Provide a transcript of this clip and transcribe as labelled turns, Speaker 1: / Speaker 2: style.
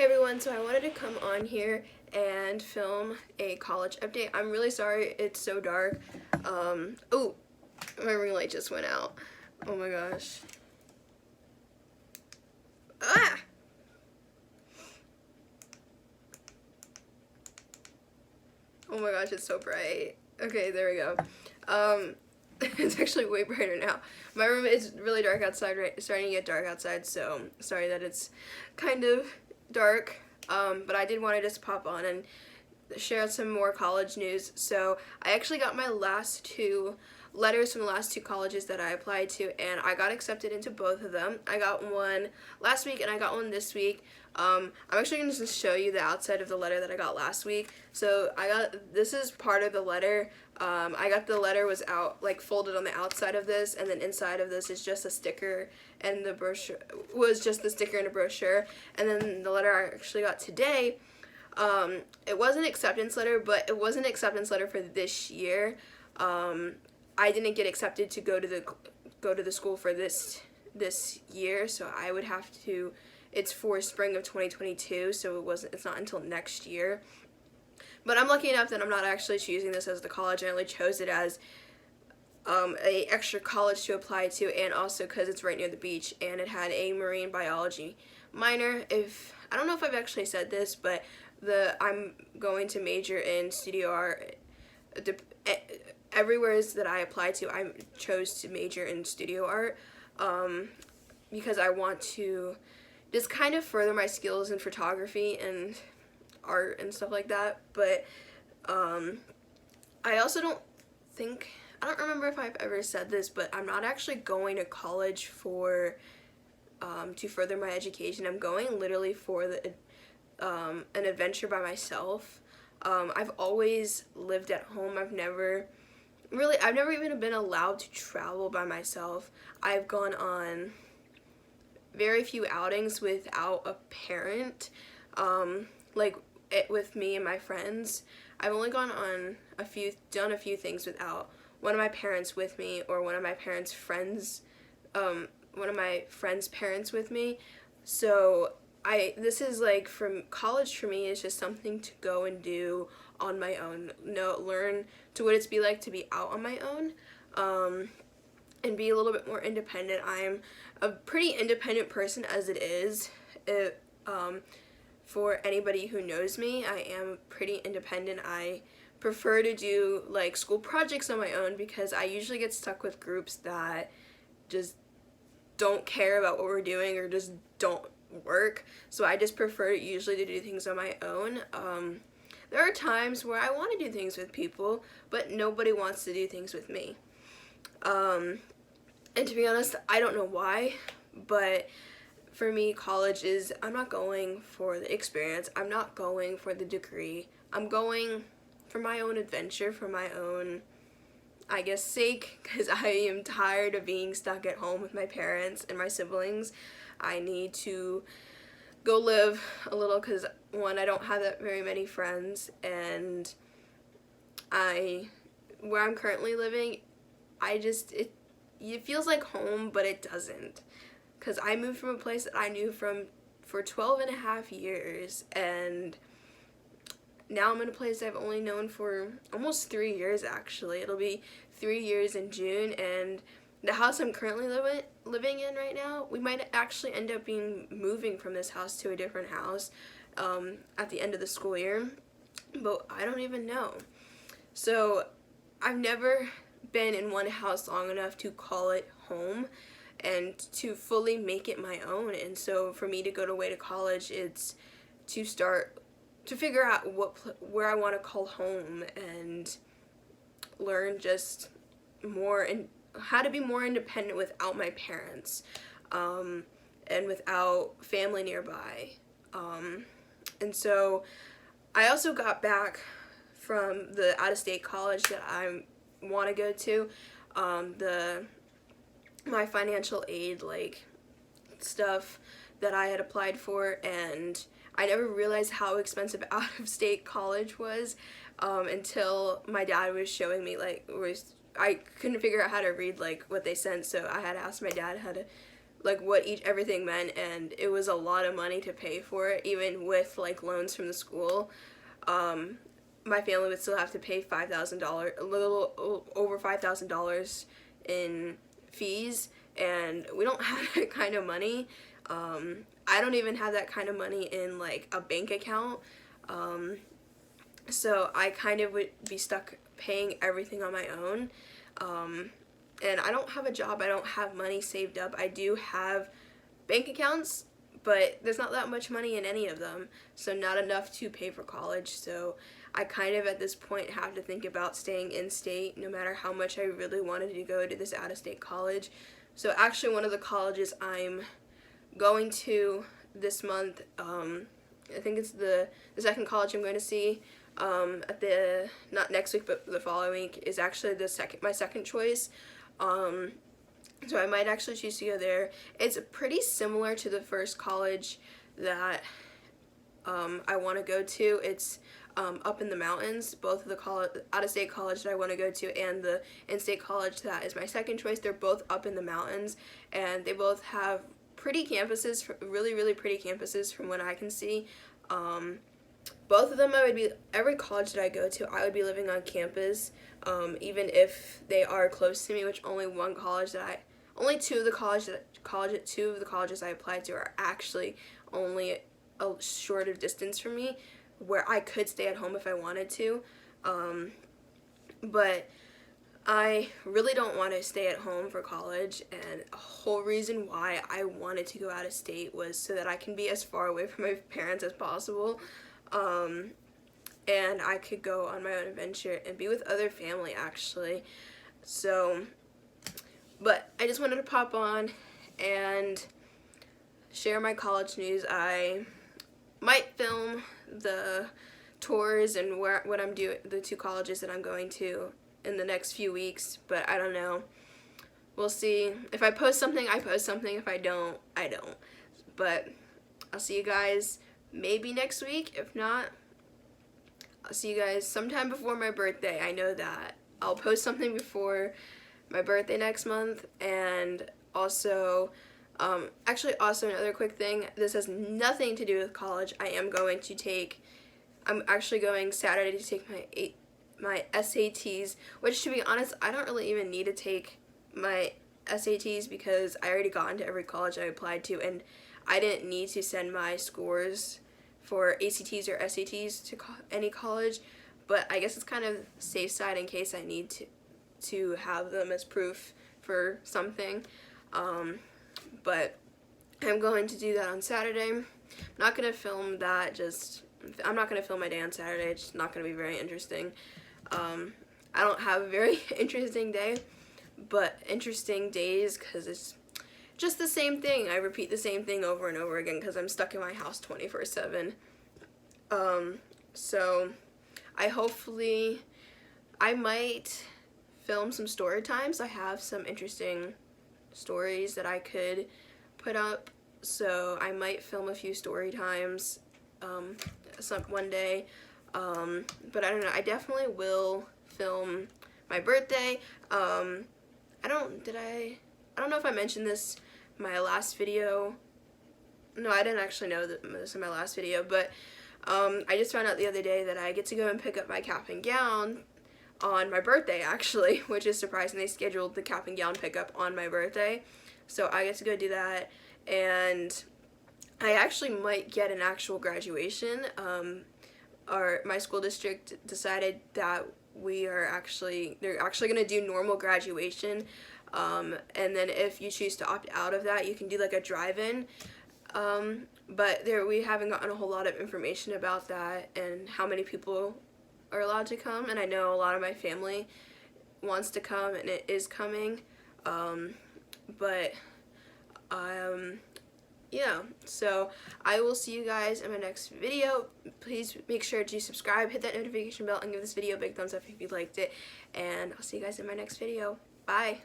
Speaker 1: Hey everyone, so I wanted to come on here and film a college update. I'm really sorry it's so dark. Oh, my ring light just went out. Oh my gosh. Ah! Oh my gosh, it's so bright. Okay, there we go. It's actually way brighter now. My room is really dark outside, right? Starting to get dark outside, so sorry that it's kind of dark. But I did want to just pop on and share some more college news. So I actually got my last two letters from the last two colleges that I applied to, and I got accepted into both of them. I got one last week and I got one this week. I'm actually going to just show you the outside of the letter that I got last week. So this is part of the letter. I got the letter was out, like, folded on the outside of this, and then inside of this is just a sticker, and the brochure was just the sticker and a brochure. And then the letter I actually got today, it was an acceptance letter, but it was an acceptance letter for this year. I didn't get accepted to go to the school for this year, so I would have to. It's for spring of 2022, so it's not until next year. But I'm lucky enough that I'm not actually choosing this as the college. I only chose it as a extra college to apply to, and also because it's right near the beach, and it had a marine biology minor. I don't know if I've actually said this, but I'm going to major in studio art. Everywhere that I applied to, I chose to major in studio art because I want to just kind of further my skills in photography and art and stuff like that. But I also I don't remember if I've ever said this, but I'm not actually going to college for to further my education. I'm going literally for an adventure by myself. I've always lived at home. I've never even been allowed to travel by myself. I've gone on very few outings without a parent, with me and my friends. I've only done a few things without one of my parents with me, or one of my parents' friends, one of my friends' parents with me. So this is like, from college for me is just something to go and do on my own. Learn to what it's be like to be out on my own, and be a little bit more independent. I'm a pretty independent person as it is. For anybody who knows me, I am pretty independent. I prefer to do like school projects on my own because I usually get stuck with groups that just don't care about what we're doing or just don't work. So I just prefer usually to do things on my own. There are times where I want to do things with people, but nobody wants to do things with me. And to be honest, I don't know why, but for me, college is, I'm not going for the experience. I'm not going for the degree. I'm going for my own adventure, for my own, I guess, sake, because I am tired of being stuck at home with my parents and my siblings. I need to go live a little because, one, I don't have that very many friends, and where I'm currently living, it feels like home, but it doesn't. Because I moved from a place that I knew for 12 and a half years, and now I'm in a place I've only known for almost 3 years, actually. It'll be 3 years in June, and the house I'm currently living in right now, we might actually end up moving from this house to a different house at the end of the school year, but I don't even know. So I've never been in one house long enough to call it home and to fully make it my own. And so for me to go away to college, it's to start to figure out where I want to call home and learn just more and how to be more independent without my parents, and without family nearby. And so I also got back from the out-of-state college that I want to go to, my financial aid stuff that I had applied for, and I never realized how expensive out-of-state college was until my dad was showing me, I couldn't figure out how to read what they sent, so I had asked my dad how to like what everything meant, and it was a lot of money to pay for it, even with like loans from the school. My family would still have to pay $5,000, a little over $5,000 in fees, and we don't have that kind of money. I don't even have that kind of money in like a bank account. So I kind of would be stuck paying everything on my own. And I don't have a job. I don't have money saved up. I do have bank accounts, but there's not that much money in any of them, so not enough to pay for college. So I kind of at this point have to think about staying in state, no matter how much I really wanted to go to this out-of-state college. So actually one of the colleges I'm going to this month, I think it's the second college I'm going to see, not next week but the following week, is actually my second choice. So I might actually choose to go there. It's pretty similar to the first college that I want to go to. It's up in the mountains. Both of the out-of-state college that I want to go to and the in-state college that is my second choice, they're both up in the mountains, and they both have pretty campuses, really, really pretty campuses from what I can see. Both of them, every college that I go to, I would be living on campus, even if they are close to me, which only two of the colleges I applied to are actually only a shorter distance from me, where I could stay at home if I wanted to. But I really don't want to stay at home for college, and a whole reason why I wanted to go out of state was so that I can be as far away from my parents as possible. And I could go on my own adventure and be with other family, actually. So, but I just wanted to pop on and share my college news. I might film the tours and what I'm doing, the two colleges that I'm going to in the next few weeks, but I don't know. We'll see. If I post something, I post something. If I don't, I don't. But I'll see you guys maybe next week. If not, I'll see you guys sometime before my birthday. I know that. I'll post something before my birthday next month. And also, actually also another quick thing, this has nothing to do with college. I'm actually going Saturday to take my SATs, which, to be honest, I don't really even need to take my SATs because I already got into every college I applied to, and I didn't need to send my scores for ACTs or SATs to any college. But I guess it's kind of safe side in case I need to have them as proof for something. But I'm going to do that on Saturday. I'm not going to film that, I'm not going to film my day on Saturday. It's not going to be very interesting. I don't have a very interesting day, but interesting days, because it's just the same thing. I repeat the same thing over and over again because I'm stuck in my house 24/7. So I might film some story times. I have some interesting stories that I could put up, so I might film a few story times one day. But I don't know, I definitely will film my birthday. I don't know if I mentioned this in my last video. No, I didn't actually know this in my last video, but I just found out the other day that I get to go and pick up my cap and gown on my birthday, actually, which is surprising. They scheduled the cap and gown pickup on my birthday, so I get to go do that, and I actually might get an actual graduation. My school district decided that they're actually going to do normal graduation, and then if you choose to opt out of that, you can do like a drive-in, but we haven't gotten a whole lot of information about that and how many people are allowed to come, and I know a lot of my family wants to come, and it is coming, yeah, so I will see you guys in my next video. Please make sure to subscribe, hit that notification bell, and give this video a big thumbs up if you liked it, and I'll see you guys in my next video. Bye!